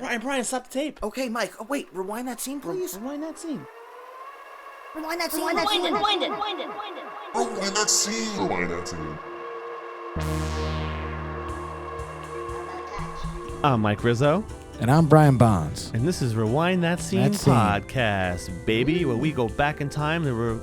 Brian, stop the tape. Okay, Mike. Oh, wait. Rewind that scene, please. Rewind that scene. Rewind that scene. Rewind it. Rewind that scene. I'm Mike Rizzo. And I'm Brian Bonds. And this is Rewind That Scene podcast, baby, where we go back in time to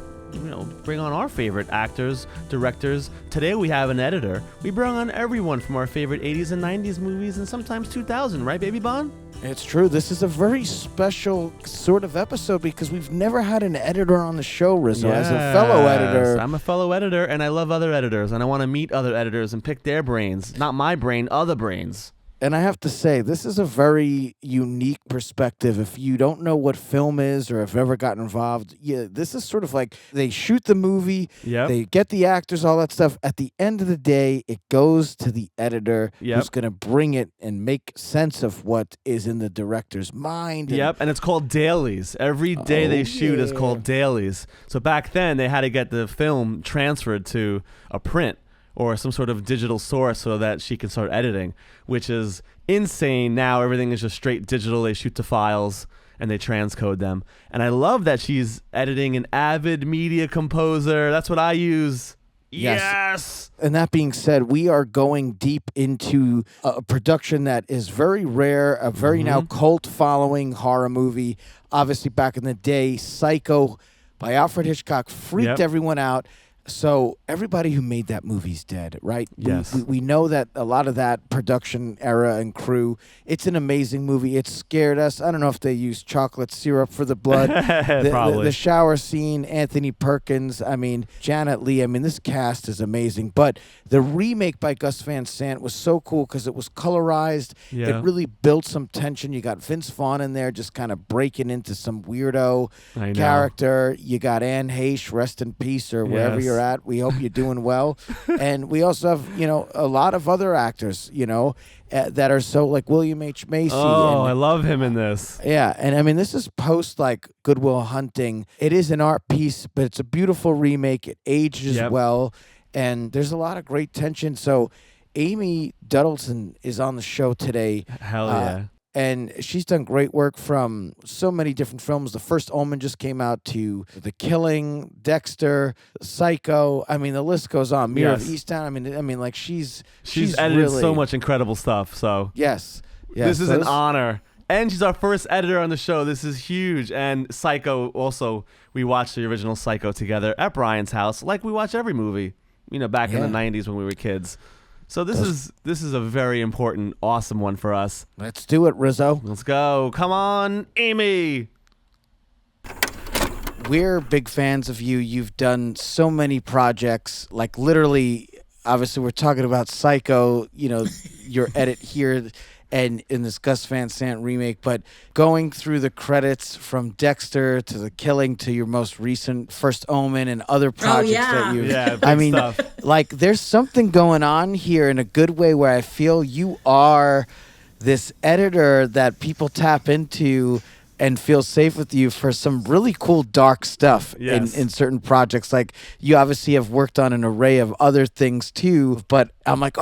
bring on our favorite actors, directors. Today we have an editor. We bring on everyone from our favorite 80s and 90s movies and sometimes 2000, right, baby Bond? It's true. This is a very special sort of episode because we've never had an editor on the show, Rizzo. Yes, as a fellow editor. I'm a fellow editor, and I love other editors, and I want to meet other editors and pick their brains. Not my brain, other brains. And I have to say, this is a very unique perspective. If you don't know what film is or have ever gotten involved, this is sort of like they shoot the movie, they get the actors, all that stuff. At the end of the day, it goes to the editor who's going to bring it and make sense of what is in the director's mind. And it's called dailies. Every day they shoot is called dailies. So back then, they had to get the film transferred to a print or some sort of digital source so that she can start editing, which is insane. Now everything is just straight digital. They shoot the files and they transcode them. And I love that she's editing an Avid media composer. That's what I use. Yes. And that being said, we are going deep into a production that is very rare, a very now cult following horror movie. Obviously, back in the day, Psycho by Alfred Hitchcock freaked everyone out. So everybody who made that movie's dead, right? Yes. We know that a lot of that production era and crew, it's an amazing movie. It scared us. I don't know if they used chocolate syrup for the blood. Probably. The shower scene, Anthony Perkins, Janet Leigh. This cast is amazing. But the remake by Gus Van Sant was so cool because it was colorized. Yeah. It really built some tension. You got Vince Vaughn in there just kind of breaking into some weirdo character. You got Anne Heche, rest in peace, or wherever you're at. We hope you're doing well. And we also have, a lot of other actors, that are so like William H. Macy. Oh, I love him in this. Yeah. And this is post like Good Will Hunting. It is an art piece, but it's a beautiful remake. It ages well. And there's a lot of great tension. So Amy Duddleston is on the show today. Hell yeah. And she's done great work from so many different films. The First Omen just came out, to The Killing, Dexter, Psycho. The list goes on. Mare of Easttown. She's edited really, so much incredible stuff. So yes. This is an honor. And she's our first editor on the show. This is huge. And Psycho also, we watched the original Psycho together at Brian's house, like we watch every movie, back in the 90s when we were kids. So this is a very important, awesome one for us. Let's do it, Rizzo. Let's go. Come on, Amy. We're big fans of you. You've done so many projects, like literally, obviously we're talking about Psycho, your edit here and in this Gus Van Sant remake, but going through the credits from Dexter to The Killing to your most recent First Omen and other projects that you've... stuff. Like there's something going on here in a good way where I feel you are this editor that people tap into and feel safe with you for some really cool dark stuff in certain projects. Like you obviously have worked on an array of other things too, but I'm like,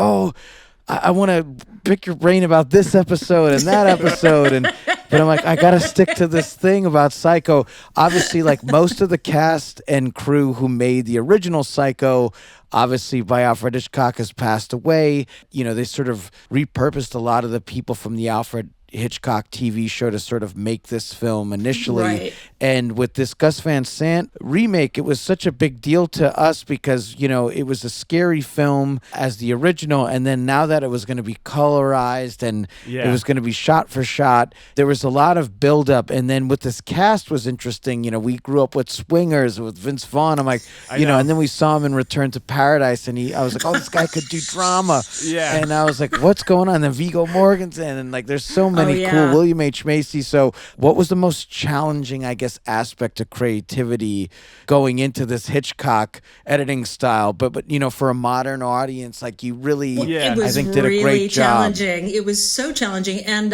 I want to pick your brain about this episode and that episode. But I'm like, I got to stick to this thing about Psycho. Obviously, like most of the cast and crew who made the original Psycho, obviously by Alfred Hitchcock, has passed away. They sort of repurposed a lot of the people from the Alfred Hitchcock TV show to sort of make this film initially. Right. And with this Gus Van Sant remake, it was such a big deal to us because, it was a scary film as the original. And then now that it was going to be colorized and it was going to be shot for shot, there was a lot of buildup. And then with this cast was interesting. We grew up with Swingers with Vince Vaughn. I'm like, and then we saw him in Return to Paradise and I was like, oh, this guy could do drama. Yeah. And I was like, what's going on? And then Viggo Mortensen and like there's so many cool William H. Macy. So what was the most challenging, I guess, aspect of creativity going into this Hitchcock editing style? But for a modern audience, like you really, I think, did a great challenging. job. It was so challenging. And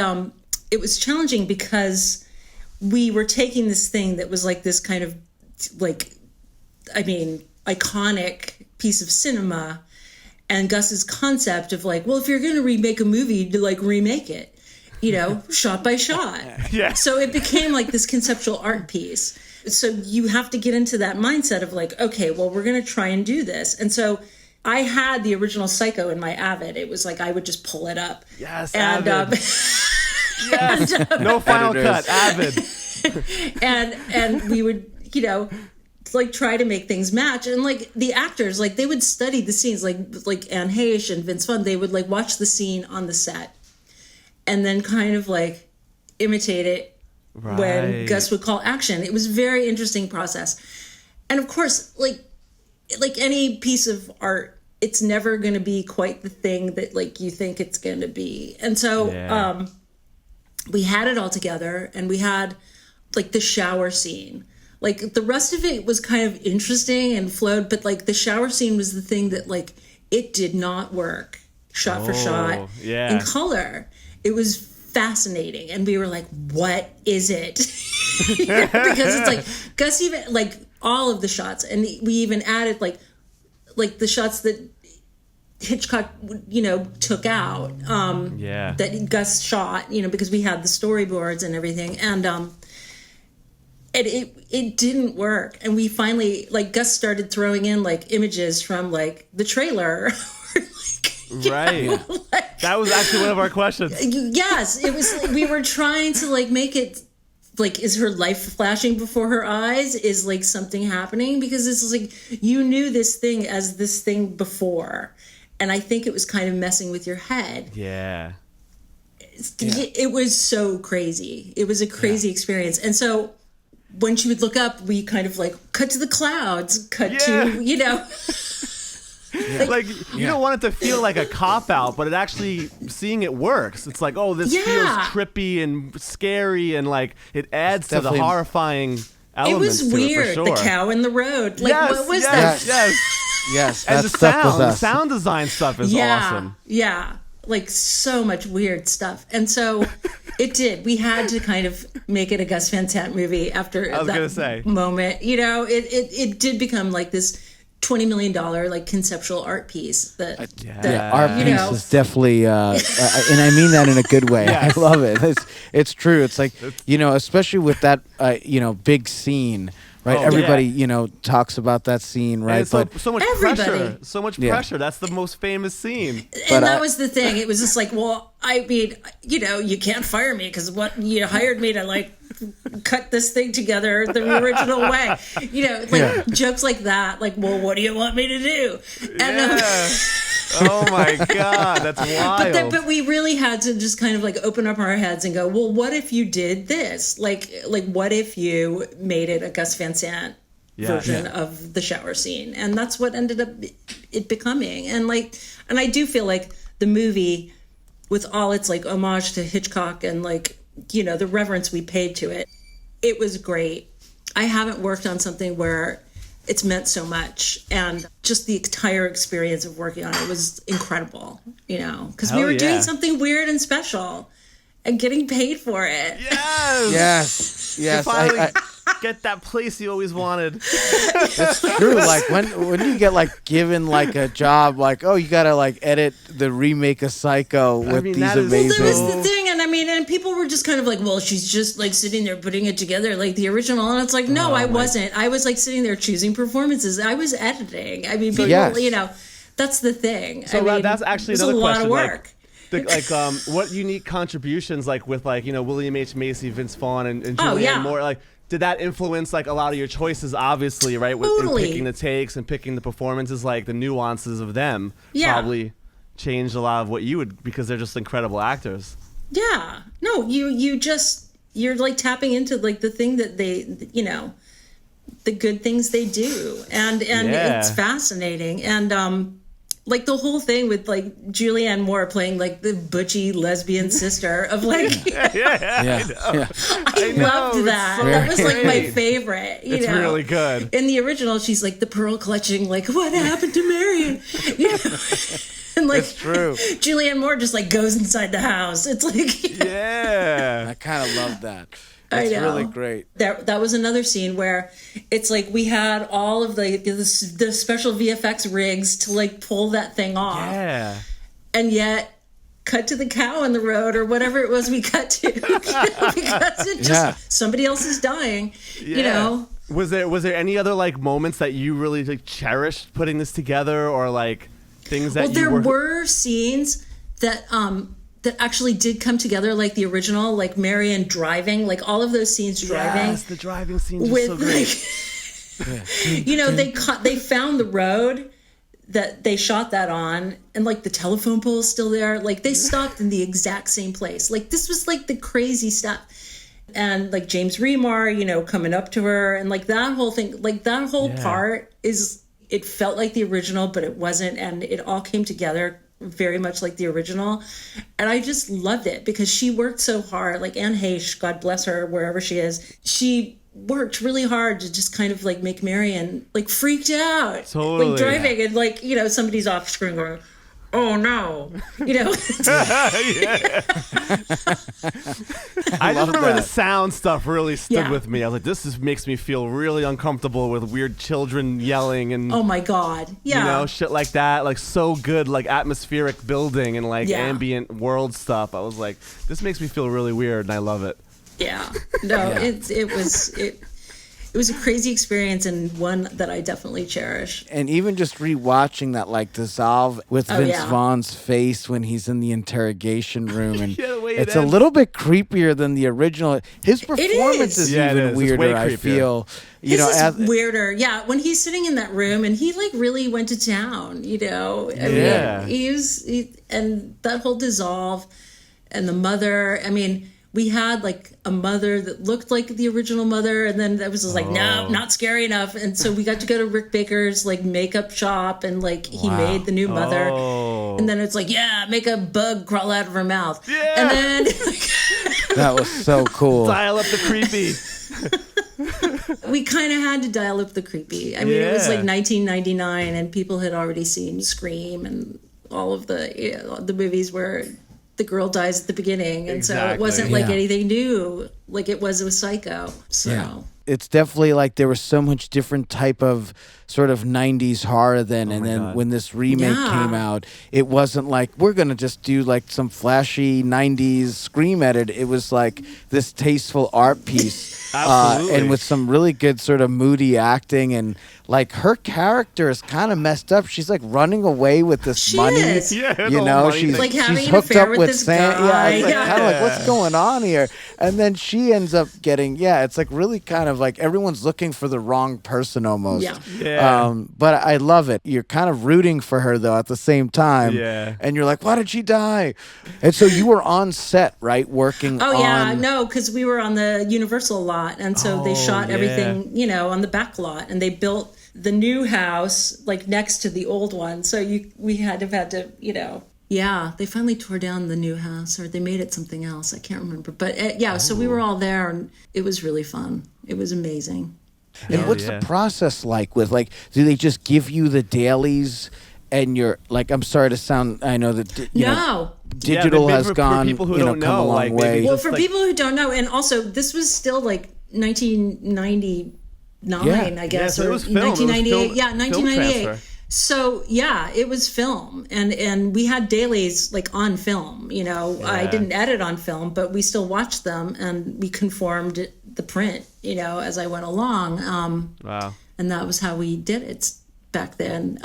it was challenging because we were taking this thing that was like this kind of iconic piece of cinema, and Gus's concept of like, well, if you're going to remake a movie, to like remake it. shot by shot. Yeah. So it became like this conceptual art piece. So you have to get into that mindset of like, okay, well, we're going to try and do this. And so I had the original Psycho in my Avid. It was like I would just pull it up. Yes, and Avid. Yes, no Final Cut, Avid. and we would, like try to make things match. And like the actors, like they would study the scenes, like Anne Heche and Vince Vaughn, they would like watch the scene on the set and then kind of like imitate it when Gus would call action. It was a very interesting process. And of course, like any piece of art, it's never going to be quite the thing that like you think it's going to be. And so we had it all together, and we had like the shower scene. Like the rest of it was kind of interesting and flowed, but like the shower scene was the thing that like it did not work shot for shot in color. It was fascinating, and we were like, what is it? Because it's like Gus even like all of the shots, and we even added like the shots that Hitchcock took out that Gus shot, because we had the storyboards and everything, and it didn't work. And we finally, like, Gus started throwing in like images from like the trailer. That was actually one of our questions. Yes, it was like, we were trying to like make it like, is her life flashing before her eyes? Is like something happening? Because it's like you knew this thing as this thing before, and I think it was kind of messing with your head. It was so crazy. It was a crazy experience. And so when she would look up, we kind of like cut to the clouds, to, Like, you don't want it to feel like a cop-out, but it actually, seeing it works. It's like, oh, this feels trippy and scary, and like, it adds to the horrifying elements. It was weird, for sure. the cow in the road. Like, what was that? Yes, and the sound design stuff is awesome. Yeah, like so much weird stuff. And so it did. We had to kind of make it a Gus Van Sant movie after that moment. It did become like this $20 million like conceptual art piece that art piece is definitely and I mean that in a good way. I love it. It's true. It's like, especially with that big scene, right? Everybody talks about that scene, right? And but so much pressure. So much pressure. That's the most famous scene. And that was the thing. It was just like, well, I mean, you can't fire me because what you hired me to like cut this thing together the original way. Jokes like that. Like, well, what do you want me to do? And oh my God, that's wild. But we really had to just kind of like open up our heads and go, well, what if you did this? Like what if you made it a Gus Van Sant version of the shower scene? And that's what ended up it becoming. And I do feel like the movie, with all its like homage to Hitchcock and like, the reverence we paid to it, it was great. I haven't worked on something where it's meant so much, and just the entire experience of working on it was incredible, because we were doing something weird and special and getting paid for it. Yes. You finally get that place you always wanted. That's true. Like when you get like given like a job, like, oh, you gotta like edit the remake of Psycho with these amazing. Well, that was the thing, and people were just kind of like, well, she's just like sitting there putting it together like the original, and it's like, no, I wasn't. I was like sitting there choosing performances. I was editing. I mean, but that's the thing. So that's actually another question. It was a lot of work. What unique contributions, like with like William H. Macy, Vince Vaughn, and Julianne Moore, like did that influence like a lot of your choices? Obviously, right? In picking the takes and picking the performances, like the nuances of them probably changed a lot of what you would, because they're just incredible actors. Yeah. No, you're like tapping into like the thing that they, the good things they do, and it's fascinating, and like the whole thing with like Julianne Moore playing like the butchy lesbian sister of like I loved that. That was like my favorite. It's really good. In the original, she's like the pearl clutching, like, what happened to Marion? And like, it's true. Julianne Moore just like goes inside the house. It's like I kind of love that. It's really great. That was another scene where it's like we had all of the special VFX rigs to like pull that thing off. Yeah. And yet cut to the cow in the road or whatever it was we cut to because it just somebody else is dying, you know. Was there any other like moments that you really like cherished putting this together, or like things that there were scenes that that actually did come together, like the original, like Marion driving, like all of those scenes driving. Yes, the driving scenes are so great. Like, you know, they found the road that they shot that on, and like the telephone pole is still there. Like they stopped in the exact same place. Like this was like the crazy stuff. And like James Remar, you know, coming up to her, and like that whole thing, like that whole part it felt like the original, but it wasn't. And it all came together very much like the original. And I just loved it because she worked so hard. Like Anne Heche, God bless her, wherever she is, she worked really hard to just kind of like make Marion like freaked out, totally. Like driving and like, you know, somebody's off screen going, oh no, you know. I just remember the sound stuff really stood with me. I was like, this makes me feel really uncomfortable with weird children yelling and oh my god, you know, shit like that. Like so good, like atmospheric building and like ambient world stuff. I was like, this makes me feel really weird, and I love it. Yeah, no, it was a crazy experience and one that I definitely cherish. And even just rewatching that like dissolve with Vince Vaughn's face when he's in the interrogation room, and it's a little bit creepier than the original. His performance is even weirder. I feel, you know, is weirder. Yeah, when he's sitting in that room and he like really went to town. You know, I mean, and that whole dissolve and the mother. I mean, we had like a mother that looked like the original mother, and then that was just like, no, not scary enough. And so we got to go to Rick Baker's like makeup shop, and like he made the new mother. And then it's like, make a bug crawl out of her mouth. Yeah. And then that was so cool. Dial up the creepy. We kind of had to dial up the creepy. I mean, it was like 1999, and people had already seen Scream and all of the movies where the girl dies at the beginning, and so it wasn't like anything new, like it was with Psycho. So it's definitely like there was so much different type of sort of 90s horror then, and then when this remake came out, it wasn't like we're gonna just do like some flashy 90s Scream edit. It was like this tasteful art piece. And with some really good sort of moody acting, and like her character is kind of messed up. She's like running away with this money. You know, she's like she's hooked up with Sam. Yeah, it's like kind of like what's going on here? And then she ends up getting it's like really kind of like everyone's looking for the wrong person almost. But I love it. You're kind of rooting for her though at the same time. And you're like, why did she die? And so you were on set, right? Working on... No, because we were on the Universal lot. And so they shot everything, you know, on the back lot, and they built the new house like next to the old one. So we had to, you know, they finally tore down the new house, or they made it something else. I can't remember. But so we were all there, and it was really fun. It was amazing. And what's the process like with like, do they just give you the dailies and you're like, I'm sorry to sound, I know that, you know, digital has gone, people who you know, don't come know, a long like, way. Well, for people who don't know, and also this was still like 1999, I guess, or 1998. 1998. So it was film, and we had dailies like on film. You know, I didn't edit on film, but we still watched them, and we conformed the print, you know, as I went along. And that was how we did it back then.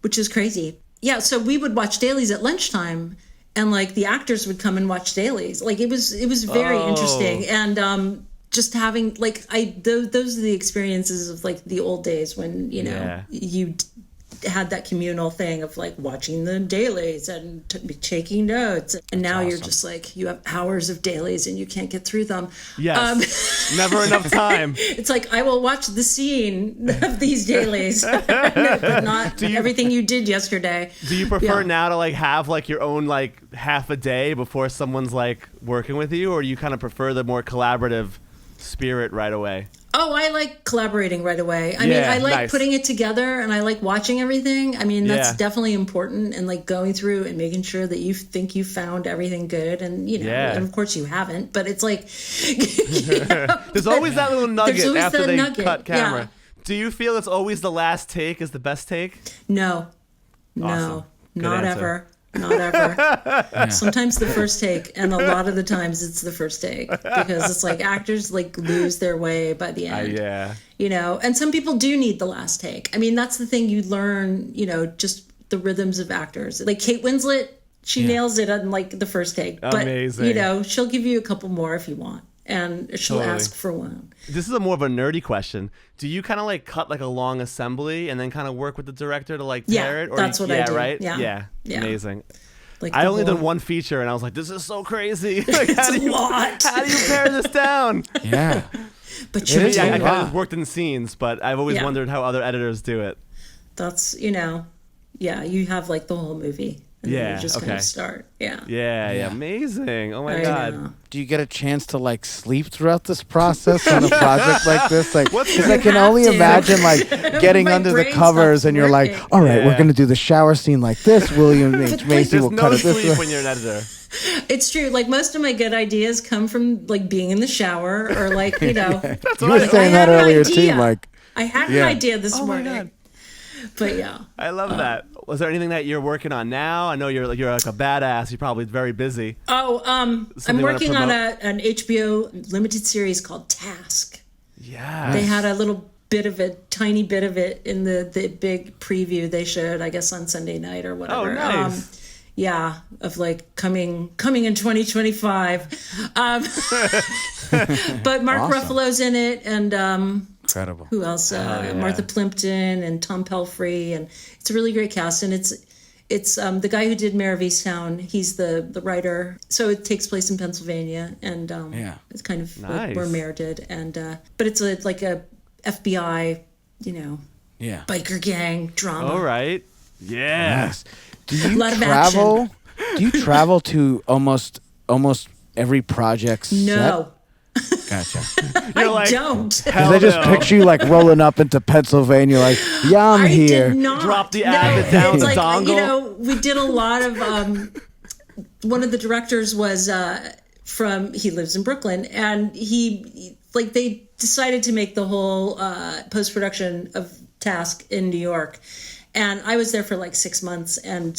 Which is crazy. Yeah, so we would watch dailies at lunchtime, and like the actors would come and watch dailies. Like it was very interesting, and just having like those are the experiences of like the old days when you know you had that communal thing of like watching the dailies and taking notes, and now you're just like you have hours of dailies and you can't get through them. Never enough time. It's like I will watch the scene of these dailies, but not everything you did yesterday. Do you prefer now to like have like your own like half a day before someone's like working with you, or do you kind of prefer the more collaborative spirit right away? Oh, I like collaborating right away. I mean, I like putting it together, and I like watching everything. I mean, that's definitely important, and like going through and making sure that you think you found everything good, and you know, and of course you haven't, but it's like you know, there's always that little nugget after they cut camera. Do you feel it's always the last take is the best take? No, Awesome. not answer. ever. Not ever. Sometimes the first take, and a lot of the times it's the first take, because it's like actors like lose their way by the end. Yeah. You know, and some people do need the last take. I mean, that's the thing you learn, you know, just the rhythms of actors. Like Kate Winslet, she nails it on like the first take. Amazing. But, you know, she'll give you a couple more if you want. And she'll Totally. ask for one. This is a more of a nerdy question. Do you kind of like cut like a long assembly and then kind of work with the director to like tear it? Or that's what I do. Right? Yeah. Amazing. Like I only whole- done one feature and I was like, this is so crazy. Like, It's how do a you, lot. How do you pare this down? Yeah. But It you is Yeah, I a kind lot. of worked in scenes, but I've always Yeah. wondered how other editors do it. that's, you know, you have like the whole movie. And then Yeah, you just kind okay. of start. Yeah. Yeah, amazing. Oh my I God. know. Do you get a chance to like sleep throughout this process on a project like this? Like, What's because the- I can You have only to. imagine like getting My under the brain covers stops and you're like, working. all right, we're Yeah. gonna do the shower scene like this. William H. Macy There's will no cut it this sleep way. when you're an editor. It's true. Like most of my good ideas come from like being in the shower or like, you know. You were saying that had an earlier too, idea. Mike. I had Yeah. an idea this Oh my morning. God. But yeah. I love that. Was there anything that you're working on now? I know you're like a badass. You're probably very busy. Oh, I'm Something you wanna working on promote? an HBO limited series called Task. Yeah. They had a little bit of it, tiny bit of it in the big preview they showed, I guess, on Sunday night or whatever. Oh, nice. Yeah, of like coming in 2025. But Mark Awesome. Ruffalo's in it, and Incredible. who else? Martha Plimpton and Tom Pelphrey, and it's a really great cast. And it's the guy who did Mare of Easttown. He's the writer. So it takes place in Pennsylvania, and it's kind of Nice. where Mare did. And but it's like a FBI, you know, Yeah. biker gang drama. All right. Yeah. Yes. Do you lot of travel? Do you travel to almost every project set? No, Gotcha. You're I like, don't. hell Because I just no. picture you like rolling up into Pennsylvania, like, yeah, I'm I here. did not. Drop the No, Abbott down it's the like, dongle. You know, we did a lot of. One of the directors was he lives in Brooklyn, and they decided to make the whole post production of Task in New York, and I was there for like 6 months, and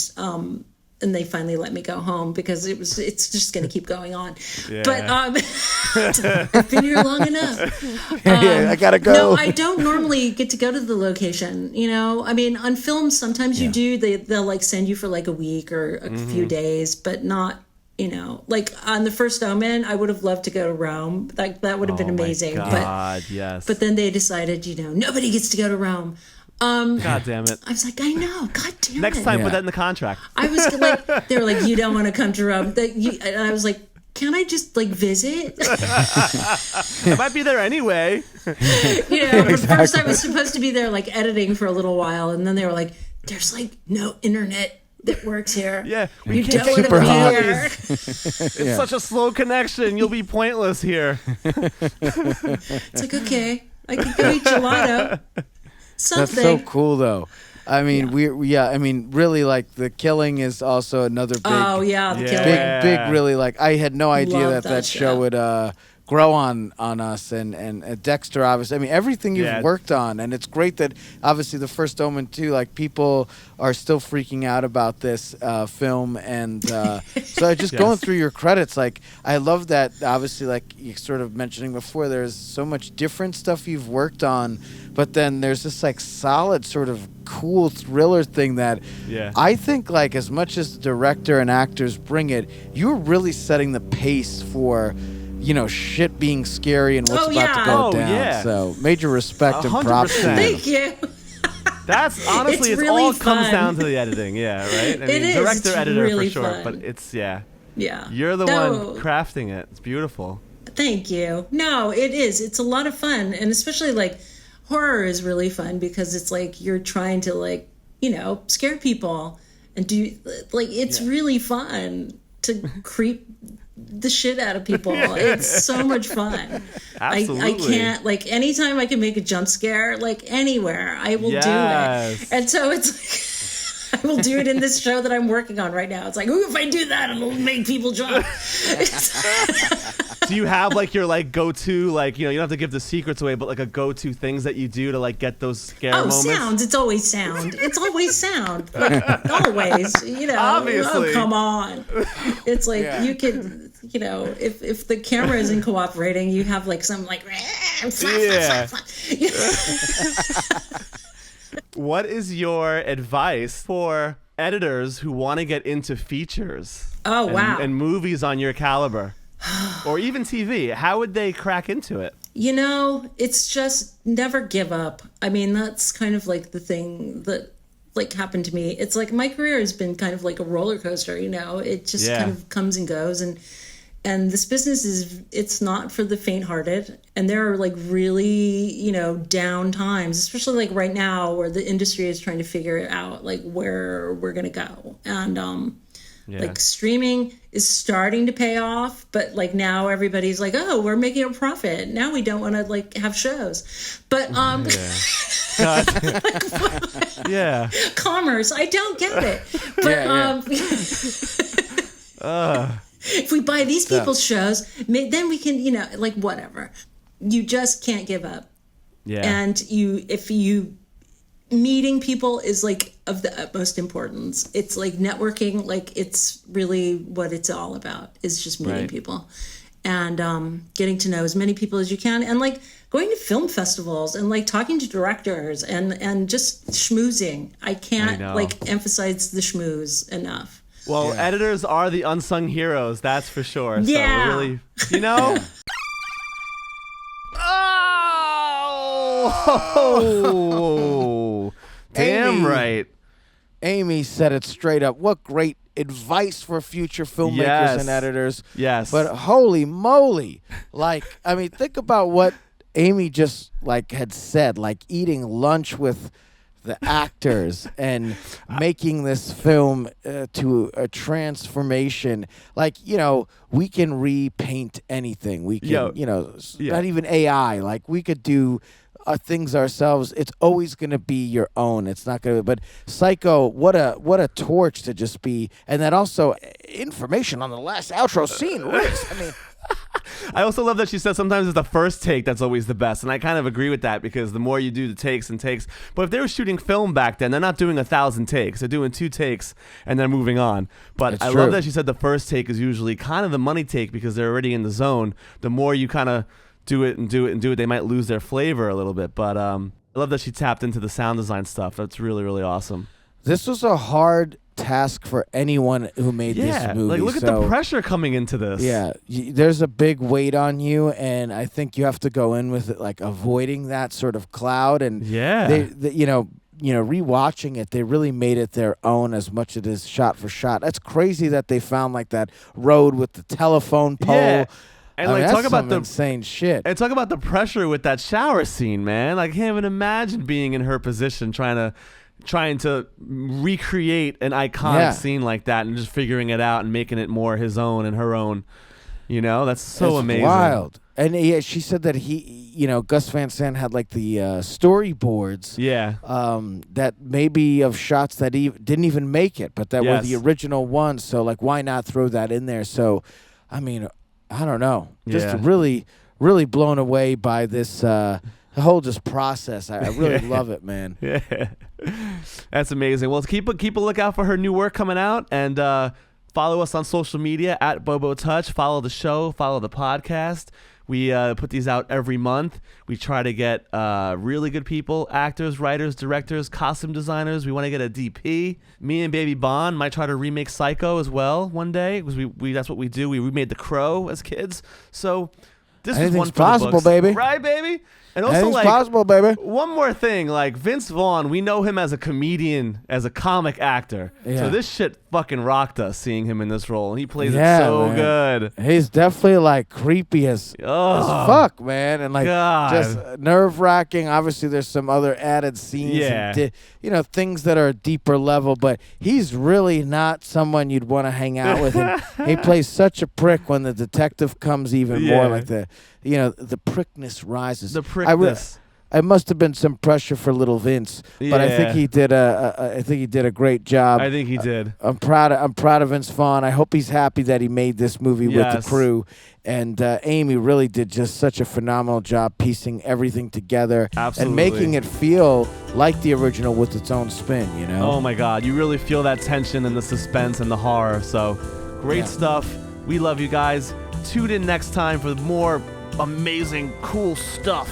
they finally let me go home because it's just going to keep going on. Yeah. But I've been here long enough. Yeah, I gotta go. No, I don't normally get to go to the location. You know, I mean, on films sometimes you do. They'll like send you for like a week or a few days, but not. You know, like on the First Omen, I would have loved to go to Rome. Like that would have been amazing. Oh my God, yes. But then they decided, you know, nobody gets to go to Rome. God damn it. I was like, I know, God damn Next it. time, Yeah. put that in the contract. I was like, they were like, you don't want to come to Rome. And I was like, can I just like visit? I might be there anyway. You know, but first I was supposed to be there like editing for a little while, and then they were like, there's like no internet that works here. Yeah. You can't don't want super to be hot. here. It's such a slow connection. You'll be pointless here. It's like, okay, I can go eat gelato. Something. That's so cool, though. I mean, I mean, really, like the killing is also another big, Oh yeah, the Yeah. killing. big, really like. I had no idea Love that that show show. would grow on us and Dexter. Obviously, I mean, everything you've Yeah. worked on, and it's great that obviously the First Omen too. Like people are still freaking out about this film, and so I just Yes. going through your credits, like I love that. Obviously, like you sort of mentioning before, there's so much different stuff you've worked on, but then there's this like solid sort of cool thriller thing that Yeah. I think like as much as the director and actors bring it, you're really setting the pace for, you know, shit being scary and what's Oh, about to yeah. go Oh, down. yeah. So major respect and props to 100%. you. Thank you. That's honestly, It's it really all comes fun. down to the editing. Yeah, right? I It is. director, It's editor really for sure. fun. But it's, yeah. Yeah. You're the No, one crafting it. It's beautiful. Thank you. No, it is. It's a lot of fun, and especially like horror is really fun because it's like you're trying to like, you know, scare people and do like it's really fun to creep the shit out of people. It's so much fun. I Absolutely. can't like anytime I can make a jump scare like anywhere, I will do Yes. it. And so it's like I will do it in this show that I'm working on right now. It's like, ooh, if I do that, it'll make people jump. Do you have like your like go-to, like, you know, you don't have to give the secrets away, but like a go-to things that you do to like get those scare moments? Sounds. It's always sound. It's always sound. Like, always, you know. Obviously. Oh, come on. It's like you could, you know, if the camera isn't cooperating, you have like some like What is your advice for editors who want to get into features? Oh, wow. And movies on your caliber, or even TV? How would they crack into it? You know, it's just never give up. I mean, that's kind of like the thing that like happened to me. It's like my career has been kind of like a roller coaster, you know. It just kind of comes and goes, and this business it's not for the faint-hearted. And there are like really, you know, down times, especially like right now where the industry is trying to figure out like where we're going to go. And like streaming is starting to pay off, but like now everybody's like, oh, we're making a profit. Now we don't want to like have shows. But commerce, I don't get it. But if we buy these people's shows, then we can, you know, like whatever. You just can't give up. Yeah. And if you meeting people is like of the utmost importance. It's like networking, like it's really what it's all about, is just meeting people and getting to know as many people as you can, and like going to film festivals and like talking to directors and just schmoozing. I can't like emphasize the schmooze enough. Well, editors are the unsung heroes, that's for sure. Yeah. So really, you know? Oh! Damn Amy, right. Amy said it straight up. What great advice for future filmmakers and editors. Yes. But holy moly. Like, I mean, think about what Amy just like had said, like eating lunch with the actors and making this film to a transformation. Like, you know, we can repaint anything. We can, not even AI. Like, we could do things ourselves. It's always going to be your own. It's not going to. But Psycho, what a torch to just be. And then also information on the last outro scene. Riggs. I mean. I also love that she says sometimes it's the first take that's always the best, and I kind of agree with that, because the more you do the takes and takes, but if they were shooting film back then, they're not doing 1,000 takes, they're doing 2 takes and then moving on. But I love that she said the first take is usually kind of the money take, because they're already in the zone. The more you kind of do it, they might lose their flavor a little bit. But I love that she tapped into the sound design stuff. That's really, really awesome. This was a hard task for anyone who made this movie. Like, look at the pressure coming into this. Yeah, there's a big weight on you, and I think you have to go in with it, like avoiding that sort of cloud. And they rewatching it, they really made it their own as much as it is shot for shot. That's crazy that they found like that road with the telephone pole. Yeah. And like, talk about the insane shit. And talk about the pressure with that shower scene, man. Like, I can't even imagine being in her position, trying to recreate an iconic scene like that, and just figuring it out and making it more his own and her own. You know, that's so amazing. Wild. And she said that Gus Van Sant had like the storyboards. Yeah. That maybe of shots that didn't even make it, but that were the original ones. So like, why not throw that in there? So, I mean, I don't know. Just really, really blown away by this. The whole just process. I really love it, man. Yeah. That's amazing. Well, keep a lookout for her new work coming out, and follow us on social media at Bobo Touch. Follow the show. Follow the podcast. We put these out every month. We try to get really good people, actors, writers, directors, costume designers. We want to get a DP. Me and Baby Bond might try to remake Psycho as well one day, because we that's what we do. We remade The Crow as kids. So this is one for possible, the books. baby. Right, baby? And also, like, possible, baby. One more thing, like Vince Vaughn, we know him as a comedian, as a comic actor. Yeah. So this shit fucking rocked us, seeing him in this role. He plays it so good. He's definitely like creepy as fuck, man, and like just nerve wracking. Obviously, there's some other added scenes, and things that are a deeper level. But he's really not someone you'd want to hang out with. And he plays such a prick when the detective comes even more like the prickness rises. The prickness. it must have been some pressure for little Vince, but I think Yeah. he did a great job. I think he did. I'm proud of Vince Vaughn. I hope he's happy that he made this movie with Yes. the crew. And Amy really did just such a phenomenal job piecing everything together Absolutely. and making it feel like the original with its own spin, you know? Oh my God, you really feel that tension and the suspense and the horror. So great Yeah. stuff. We love you guys. Tune in next time for more amazing, cool stuff.